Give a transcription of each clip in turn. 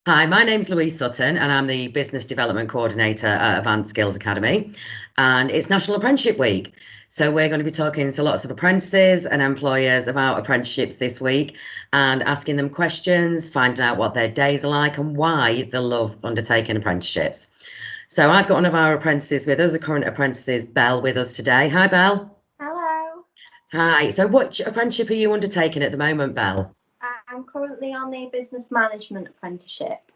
Hi, my name's Louise Sutton, and I'm the Business Development Coordinator at Avant Skills Academy. And it's National Apprenticeship Week. So we're going to be talking to lots of apprentices and employers about apprenticeships this week and asking them questions, finding out what their days are like and why they love undertaking apprenticeships. So I've got one of our apprentices with us, a current apprentices, Belle, with us today. Hi, Belle. Hello. Hi. So what apprenticeship are you undertaking at the moment, Belle? I'm currently on the business management apprenticeship,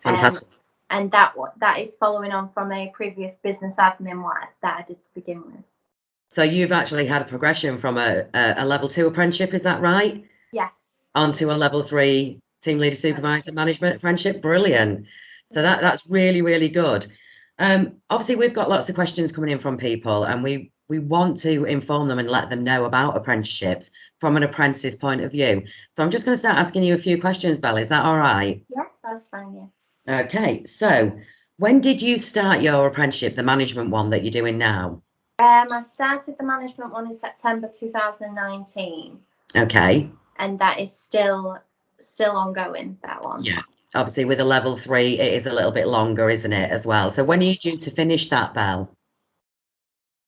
um, Fantastic. and that is following on from a previous business admin one that I did to begin with. So you've actually had a progression from a level two apprenticeship, is that right? Yes. Onto a level three team leader supervisor management apprenticeship. Brilliant. So that's really, really good. Obviously we've got lots of questions coming in from people and we want to inform them and let them know about apprenticeships from an apprentice's point of view. So I'm just going to start asking you a few questions, Belle. Is that all right? Yeah, that's fine. Yeah. Okay. So when did you start your apprenticeship, the management one that you're doing now? I started the management one in September 2019, Okay. and that is still ongoing. That one. Yeah. Obviously, with a level three, it is a little bit longer, isn't it, as well? So when are you due to finish that, Belle?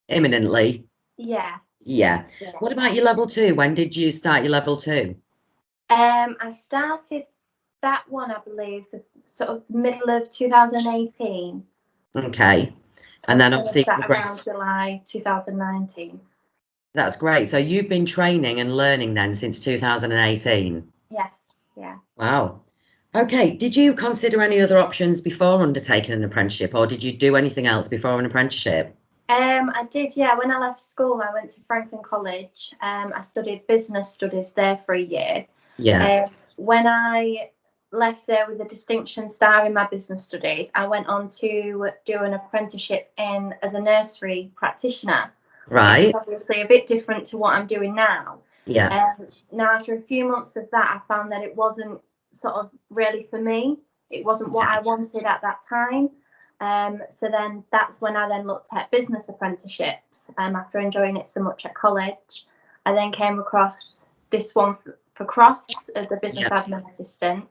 Imminently? Yeah. Yeah. Yeah. What about your level two? When did you start your level two? I started that one, I believe, the sort of the middle of 2018. Okay. And And then finished obviously that around progress. July 2019. That's great. So you've been training and learning then since 2018. Yes, yeah. Wow. Okay. Did you consider any other options before undertaking an apprenticeship, or did you do anything else before an apprenticeship? I did, yeah. When I left school, I went to Franklin College. I studied business studies there for a year. Yeah. When I left there with a distinction star in my business studies, I went on to do an apprenticeship in as a nursery practitioner, which is Right. obviously a bit different to what I'm doing now. Yeah. Now, after a few months of that, I found that it wasn't sort of really for me. It wasn't what Yeah. I wanted at that time. So then that's when I then looked at business apprenticeships. After enjoying it so much at college, I then came across this one for Crofts as the business Yeah. admin assistant,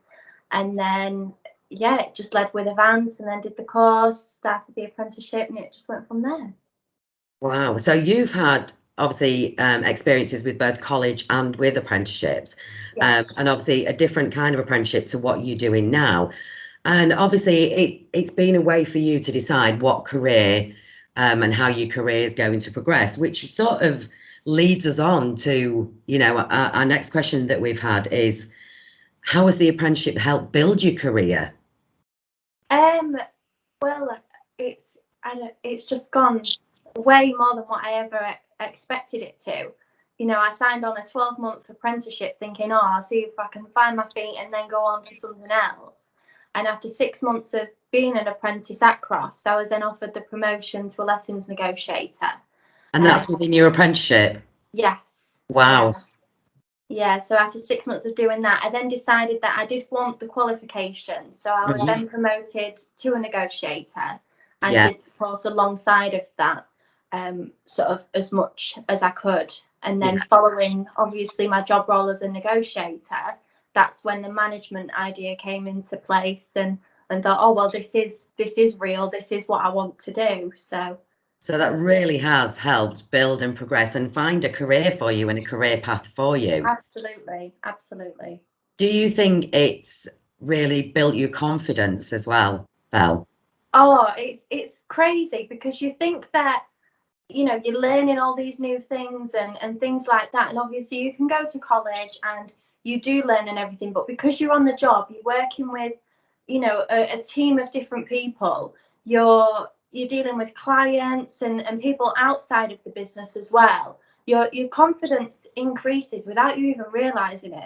and then yeah, it just led with Avant, and then did the course, started the apprenticeship, and it just went from there. Wow. So you've had obviously experiences with both college and with apprenticeships, Yeah. and obviously a different kind of apprenticeship to what you're doing now. And obviously it's been a way for you to decide what career and how your career is going to progress, which sort of leads us on to, our next question that we've had is, how has the apprenticeship helped build your career? Um. Well, it's just gone way more than what I ever expected it to. I signed on a 12-month apprenticeship thinking, oh, I'll see if I can find my feet and then go on to something else. And after 6 months of being an apprentice at Crofts, I was then offered the promotion to a lettings negotiator. And that's within your apprenticeship. Yes, yeah. Wow. Yeah, so after 6 months of doing that, I then decided that I did want the qualification. So I was Mhm. then promoted to a negotiator and Yeah. did the course alongside of that, sort of as much as I could. And then Yeah. following obviously my job role as a negotiator, that's when the management idea came into place and thought, oh well, this is real, this is what I want to do. So that really has helped build and progress and find a career for you and a career path for you. Absolutely, absolutely. Do you think it's really built your confidence as well, Belle? Oh, it's crazy because you think that you're learning all these new things and things like that, and obviously you can go to college and you do learn and everything, but because you're on the job, you're working with a team of different people. You're dealing with clients and people outside of the business as well. Your confidence increases without you even realizing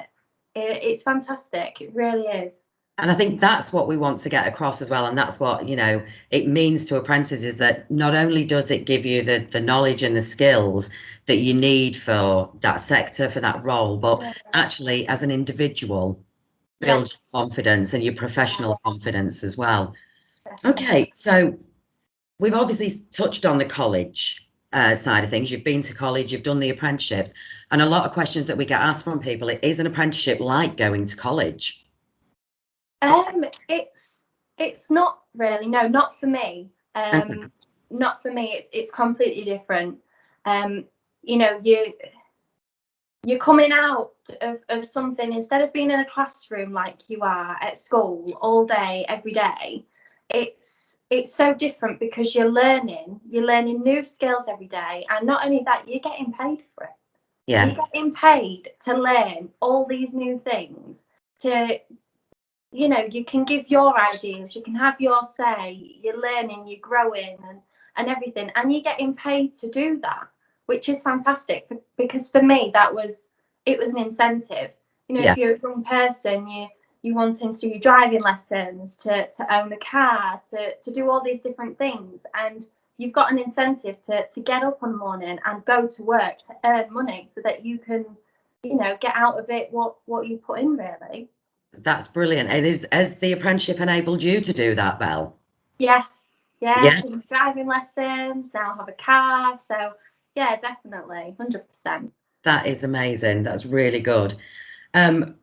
it's fantastic, it really is. And I think that's what we want to get across as well. And that's what, it means to apprentices is that not only does it give you the knowledge and the skills that you need for that sector, for that role, but Yeah, actually as an individual, yeah, builds your confidence and your professional confidence as well. definitely. Okay, so we've obviously touched on the college side of things. You've been to college, you've done the apprenticeships, and a lot of questions that we get asked from people, is an apprenticeship like going to college? It's not really, no, not for me. Okay. Not for me. It's completely different. You know, you're coming out of something, instead of being in a classroom like you are at school all day every day. It's so different because you're learning new skills every day, and not only that, you're getting paid for it. Yeah, You're getting paid to learn all these new things, to, you know, you can give your ideas, you can have your say, you're learning, you're growing, and everything, and you're getting paid to do that, which is fantastic. Because for me, it was an incentive. You know, yeah. if you're a young person, you wanting to do your driving lessons, to own a car, to do all these different things, and you've got an incentive to get up one morning and go to work to earn money so that you can, you know, get out of it what you put in, really. That's brilliant. And has the apprenticeship enabled you to do that, Belle? Yes, Yeah, yes, and driving lessons, now have a car. So yeah, definitely, 100%. that is amazing. That's really good. Um,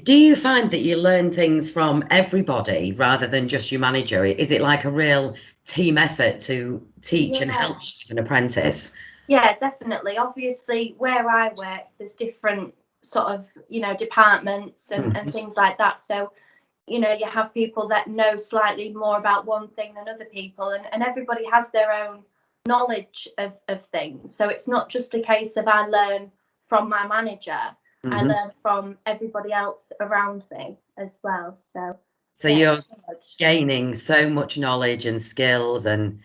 do you find that you learn things from everybody rather than just your manager? Is it like a real team effort to teach and Yeah, help you as an apprentice? yeah, definitely. Obviously, where I work, there's different sort of, you know, departments and Mhm. things like that. So, you know, you have people that know slightly more about one thing than other people, and everybody has their own knowledge of things. So it's not just a case of I learn from my manager, I Mhm. learn from everybody else around me as well. So So yeah, it's you're good. gaining so much knowledge and skills and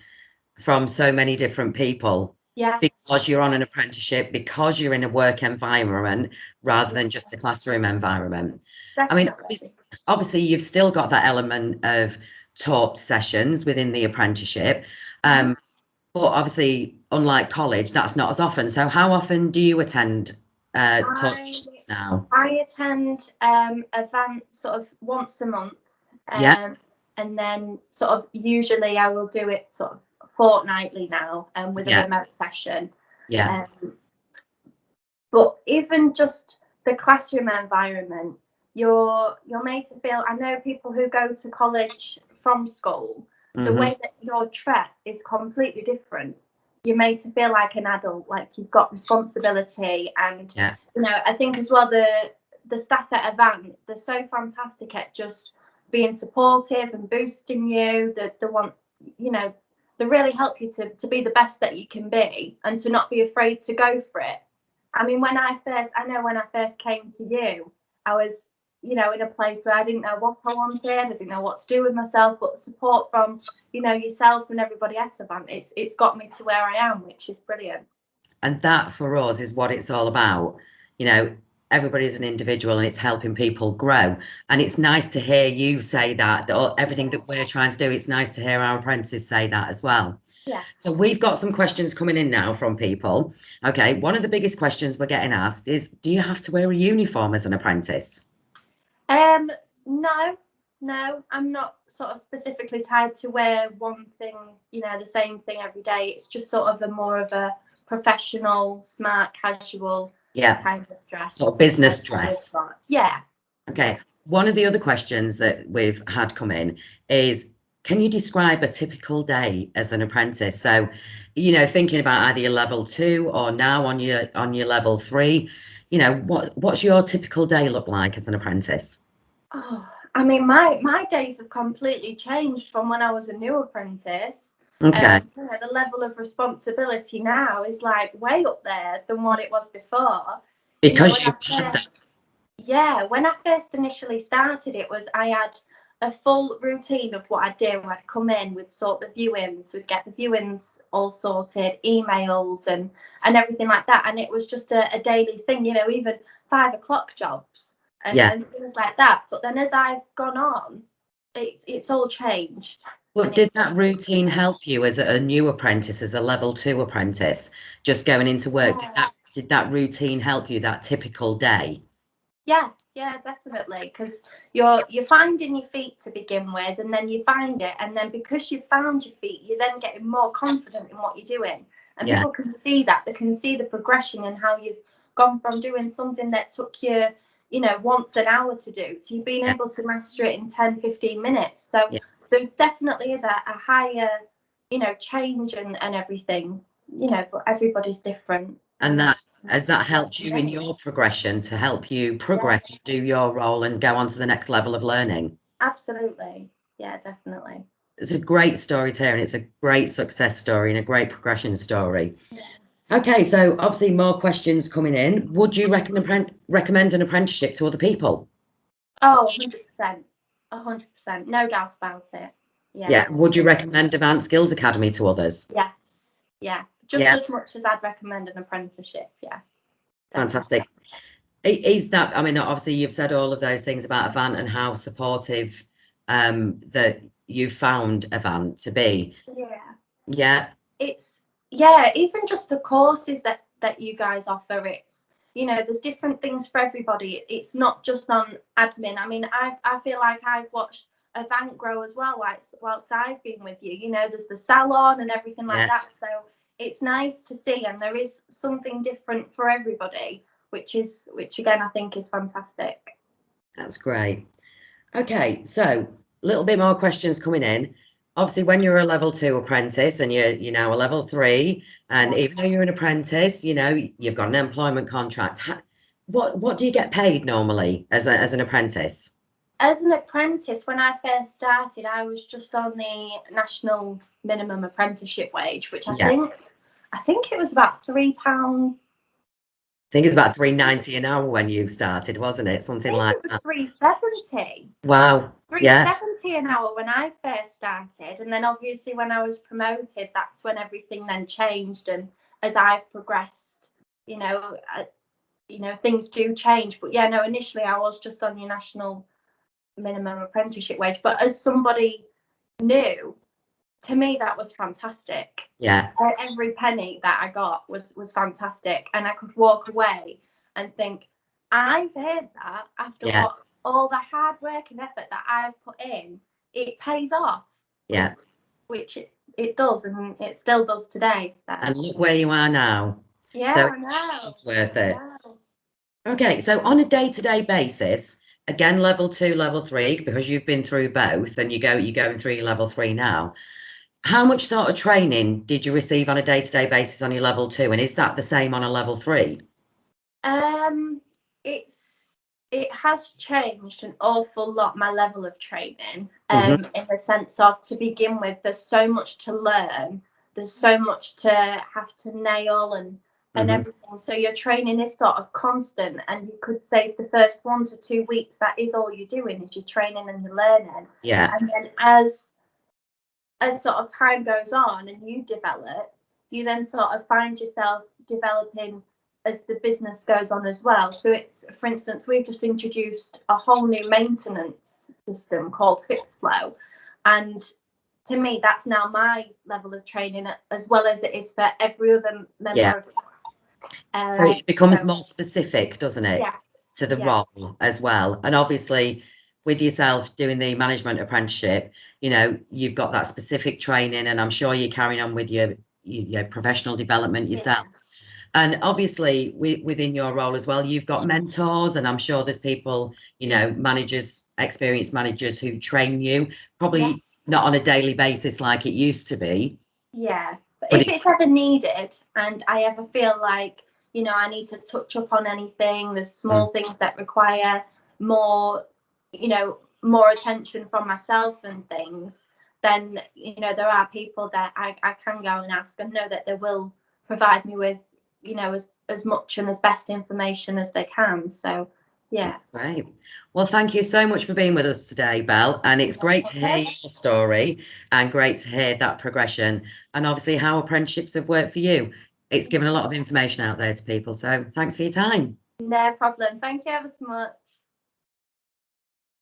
from so many different people Yes, because you're on yes, an apprenticeship, because you're in a work environment rather yeah, than just a classroom environment. I mean, definitely. obviously you've still got that element of taught sessions within the apprenticeship, Mhm. but obviously, unlike college, that's not as often. So how often do you attend taught I sessions now? I attend Avant sort of once a month, Yeah, um, and then sort of usually I will do it sort of fortnightly now, with a yeah, remote session. yeah, Um, but even just the classroom environment, you're made to feel. I know people who go to college from school, the hmm, way that you're treated is completely different. You're made to feel like an adult, like you've got responsibility, and yeah. you know, I think as well the staff at Avant, they're so fantastic at just being supportive and boosting you. That they want, you know, they really help you to be the best that you can be, and to not be afraid to go for it. I mean, I know when I first came to you, I was, you know, in a place where I didn't know what I wanted, I didn't know what to do with myself, but the support from, you know, yourself and everybody at Avant, it's got me to where I am, which is brilliant. And that for us is what it's all about. You know, everybody's an individual and it's helping people grow. And it's nice to hear you say that, everything that we're trying to do, it's nice to hear our apprentices say that as well. Yeah. So we've got some questions coming in now from people. Okay, one of the biggest questions we're getting asked is, do you have to wear a uniform as an apprentice? Um, no, no, I'm not sort of specifically tied to wear one thing, you know, the same thing every day. It's just sort of a more of a professional, smart, casual Yeah, kind of sort of dress. business That we've dress. got. Yeah. Okay. One of the other questions that we've had come in is, can you describe a typical day as an apprentice? So, you know, thinking about either your level two or now on your level three, you know, what's your typical day look like as an apprentice? Oh, I mean, my days have completely changed from when I was a new apprentice. Okay. You know, the level of responsibility now is like way up there than what it was before. You know, Because you've had that. when I first initially started, it was I had a full routine of what I'd do. I'd come in, we'd sort the viewings, we'd get the viewings all sorted, emails and everything like that. And it was just a daily thing, you know, even 5 o'clock jobs Yeah. and things like that. But then as I've gone on, it's all changed. Well, And did it's that routine help you as a new apprentice, as a level two apprentice, just going into work? yeah. Did that routine help you, that typical day? Yeah, yeah, definitely. Because you're finding your feet to begin with, and then you find it, and then because you've found your feet, you're then getting more confident in what you're doing, and Yeah. people can see that. They can see the progression and how you've gone from doing something that took you, wants an hour to do. So you've been able to master it in 10, 15 minutes. So there definitely is a higher, change and everything, but everybody's different. And has that helped you in your progression to help you progress, do your role and go on to the next level of learning? Absolutely. Yeah, definitely. It's a great story to hear, and it's a great success story and a great progression story. Yeah. Okay, so obviously more questions coming in. Would you recommend an apprenticeship to other people? Oh, 100%. 100%. No doubt about it. Yeah. Would you recommend Avant Skills Academy to others? Yes. Yeah. Just as much as I'd recommend an apprenticeship. Yeah. Fantastic. Is that, I mean, obviously you've said all of those things about Avant and how supportive that you found Avant to be. Yeah. It's even just the courses that you guys offer, it's there's different things for everybody. It's not just on admin. I mean, I feel like I've watched Avant grow as well whilst I've been with you. There's the salon and everything like that. So it's nice to see, and there is something different for everybody, which again I think is fantastic. That's great. Okay, so a little bit more questions coming in. Obviously, when you're a level 2 apprentice and you're now a level 3, and even though you're an apprentice, you've got an employment contract. What do you get paid normally as an apprentice? As an apprentice, when I first started, I was just on the National Minimum Apprenticeship wage, which I think it was about £3. I think it's about £3.90 an hour when you started, wasn't it? Something like that. £3.70. Wow. £3.70 an hour when I first started, and then obviously when I was promoted, that's when everything then changed. And as I've progressed, things do change. But initially I was just on your National Minimum Apprenticeship wage. But as somebody new, to me that was fantastic. Yeah. Every penny that I got was fantastic, and I could walk away and think, I've heard that after all the hard work and effort that I've put in, it pays off. Yeah. Which it does, and it still does today. So. And look where you are now. Yeah, so I know. It's worth it. Okay, so on a day-to-day basis, again, level 2, level 3, because you've been through both, and you're going through your level 3 now. How much sort of training did you receive on a day-to-day basis on your level 2, and is that the same on a level 3? It has changed an awful lot, my level of training, in the sense of, to begin with, there's so much to learn, there's so much to have to nail and everything. So your training is sort of constant, and you could say for the first 1 to 2 weeks, that is all you're doing, is your training and your learning. Yeah. And then as sort of time goes on and you develop, you then sort of find yourself developing as the business goes on as well. So it's, for instance, we've just introduced a whole new maintenance system called FixFlow, and to me that's now my level of training, as well as it is for every other member of so it becomes more specific, doesn't it? To the role as well. And obviously with yourself doing the management apprenticeship, you've got that specific training, and I'm sure you're carrying on with your professional development yourself. And obviously within your role as well, you've got mentors, and I'm sure there's people, managers, experienced managers who train you, probably not on a daily basis like it used to be. Yeah, but if it's ever needed, and I ever feel like, I need to touch up on anything, there's small things that require more, more attention from myself and things, then, there are people that I can go and ask, and know that they will provide me with, as much and as best information as they can. So yeah. That's great. Well, thank you so much for being with us today, Belle, and it's great to hear your story, and great to hear that progression, and obviously how apprenticeships have worked for you. It's given a lot of information out there to people, so thanks for your time. No problem. Thank you ever so much.